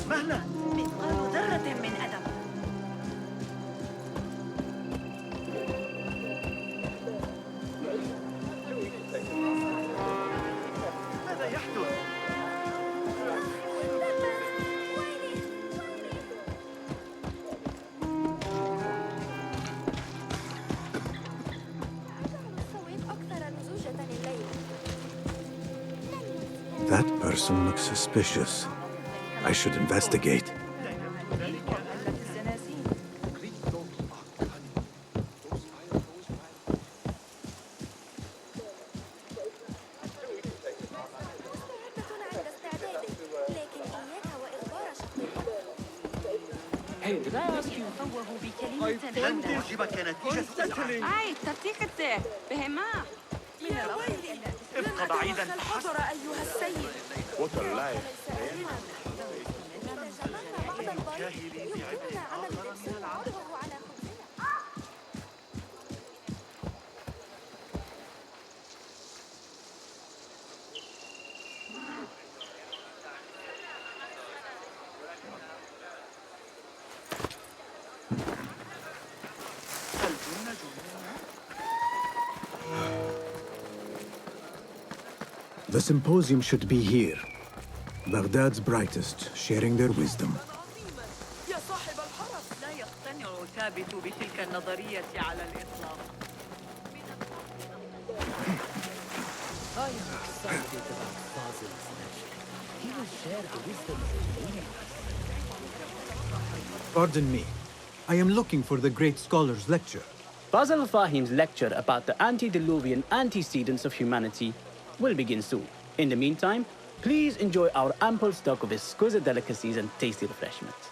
مهلا. مثقال ذرة من أدب. ماذا يحدث؟ That person looks suspicious. I should investigate. Hey, did I ask you? لن تعجبك نتيجة الأسعار. أي ترتيقته بهما. يا ويلي. ابق بعيدا الحضر أيها السيد. What a life. The symposium should be here. Baghdad's brightest, sharing their wisdom. يا صاحب الحرس. لا يقتنع ثابت بتلك النظرية على الإطلاق. I am excited about Basil's lecture. He will share the wisdom of the universe. Pardon me. I am looking for the great scholar's lecture. Basil Fahim's lecture about the antediluvian antecedents of humanity will begin soon. In the meantime, please enjoy our ample stock of exquisite delicacies and tasty refreshments.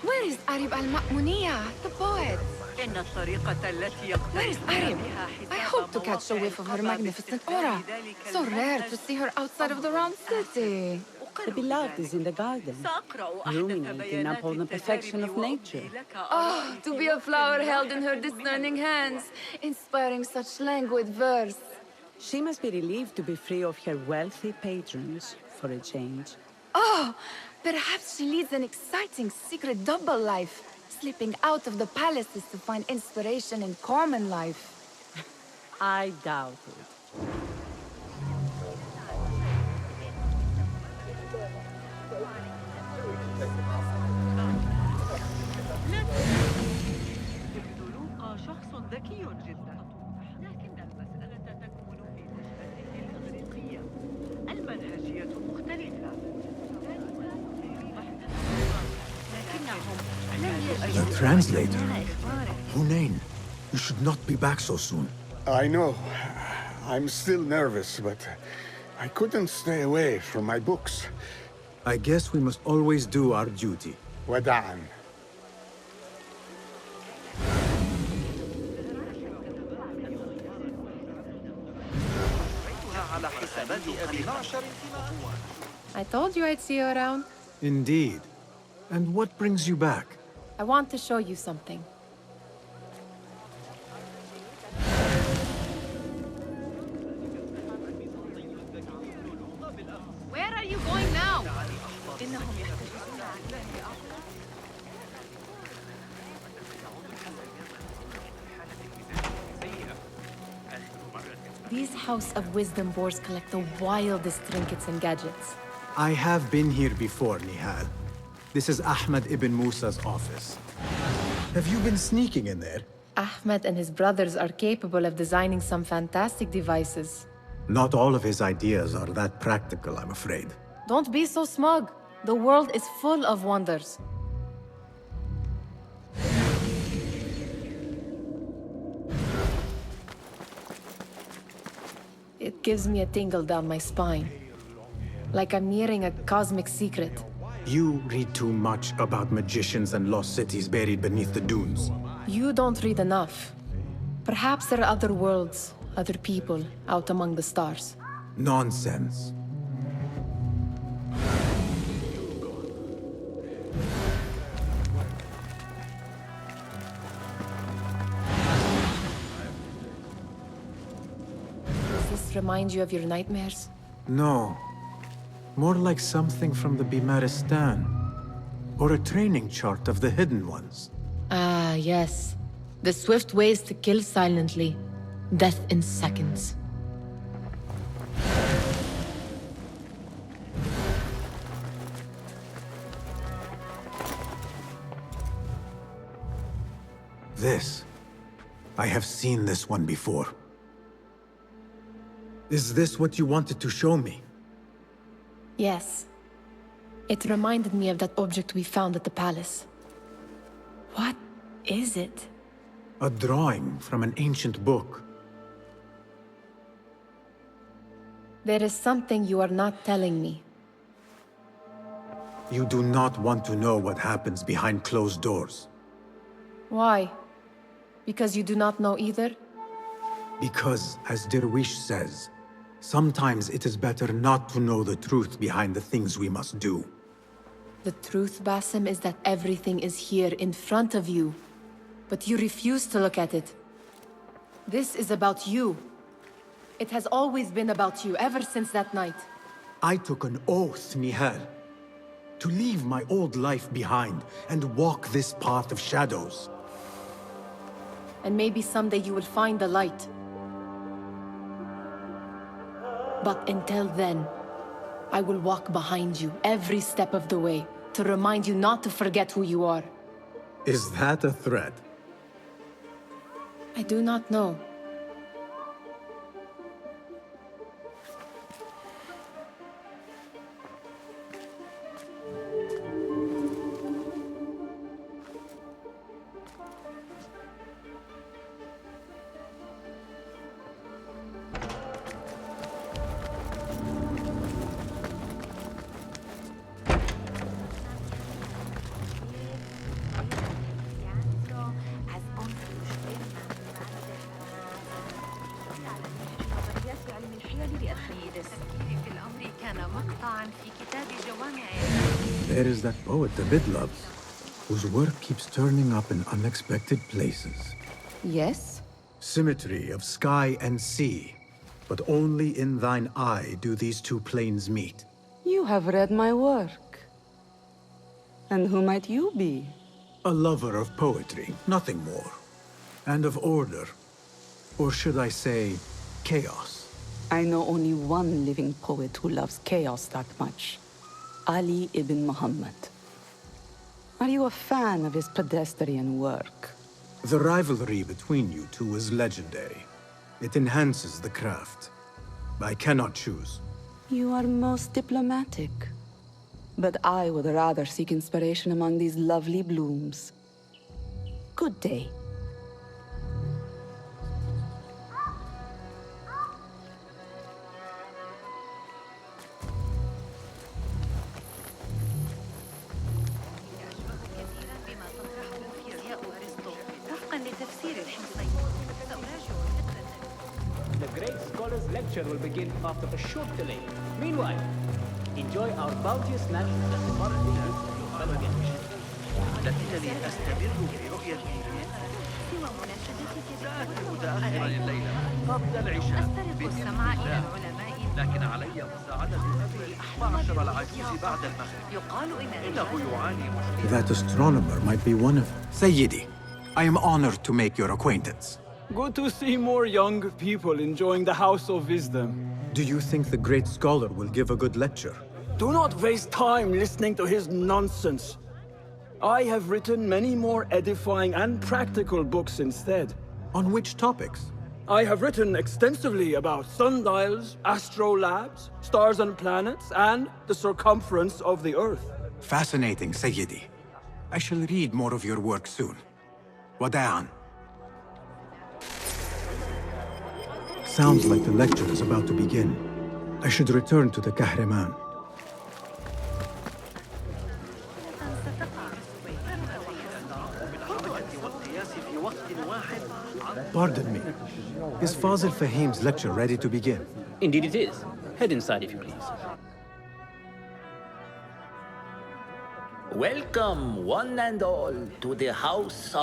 Where is Arib al-Ma'muniya, the poet? إن الطريقة التي Where is Arib? I hope to catch a whiff of her magnificent aura. So rare to see her outside of the round city. The beloved is in the garden, ruminating upon the perfection of nature. Oh, to be a flower held in her discerning hands, inspiring such languid verse. She must be relieved to be free of her wealthy patrons for a change. Oh, perhaps she leads an exciting secret double life, slipping out of the palaces to find inspiration in common life. I doubt it. لوقا شخص ذكي جدا، لكن المسألة تكمن في نشأته الإغريقية. المنهجية مختلفة. لكنهم The translator. Hunain, you should not be back so soon. I know. I'm still nervous, but I couldn't stay away from my books. I guess we must always do our duty. وداعاً. I told you I'd see you around. Indeed. And what brings you back? I want to show you something. Where are you going now? These House of Wisdom boards collect the wildest trinkets and gadgets. I have been here before, Nihal. This is Ahmed ibn Musa's office. Have you been sneaking in there? Ahmed and his brothers are capable of designing some fantastic devices. Not all of his ideas are that practical, I'm afraid. Don't be so smug. The world is full of wonders. It gives me a tingle down my spine. Like I'm nearing a cosmic secret. You read too much about magicians and lost cities buried beneath the dunes. You don't read enough. Perhaps there are other worlds, other people out among the stars. Nonsense. this remind you of your nightmares? No. More like something from the Bimaristan. Or a training chart of the Hidden Ones. Ah, yes. The swift ways to kill silently. Death in seconds. This. I have seen this one before. Is this what you wanted to show me? Yes. It reminded me of that object we found at the palace. What is it? A drawing from an ancient book. There is something you are not telling me. You do not want to know what happens behind closed doors. Why? Because you do not know either? Because, as Derwish says, sometimes it is better not to know the truth behind the things we must do. The truth, Basim, is that everything is here in front of you. But you refuse to look at it. This is about you. It has always been about you, ever since that night. I took an oath, Nihal, to leave my old life behind and walk this path of shadows. And maybe someday you will find the light. But until then, I will walk behind you every step of the way to remind you not to forget who you are. Is that a threat? I do not know. There is that poet David loves, whose work keeps turning up in unexpected places. Yes? Symmetry of sky and sea, but only in thine eye do these two planes meet. You have read my work. And who might you be? A lover of poetry, nothing more. And of order. Or should I say, chaos. I know only one living poet who loves chaos that much. Ali ibn Muhammad. Are you a fan of his pedestrian work? The rivalry between you two is legendary. It enhances the craft. I cannot choose. You are most diplomatic. But I would rather seek inspiration among these lovely blooms. Good day. The great scholar's lecture will begin after a short delay. Meanwhile, enjoy our bounteous snack and tomorrow fellow guests. لكنني أستمر في رؤية سأكون متأخرا الليلة قبل العشاء بإذن الله، لكن علي مساعدة أبي معشر العزيز بعد المغرب. إنه يعاني مشكلة. That astronomer might be one of... Sayyidi, I am honored to make your acquaintance. Good to see more young people enjoying the House of Wisdom. Do you think the great scholar will give a good lecture? Do not waste time listening to his nonsense. I have written many more edifying and practical books instead. On which topics? I have written extensively about sundials, astrolabes, stars and planets, and the circumference of the Earth. Fascinating, Sayyidi. I shall read more of your work soon. Wada'an. Sounds like the lecture is about to begin. I should return to the Kahraman. Pardon me. Is Fazil Fahim's lecture ready to begin? Indeed it is. Head inside if you please. Welcome, one and all, to the House of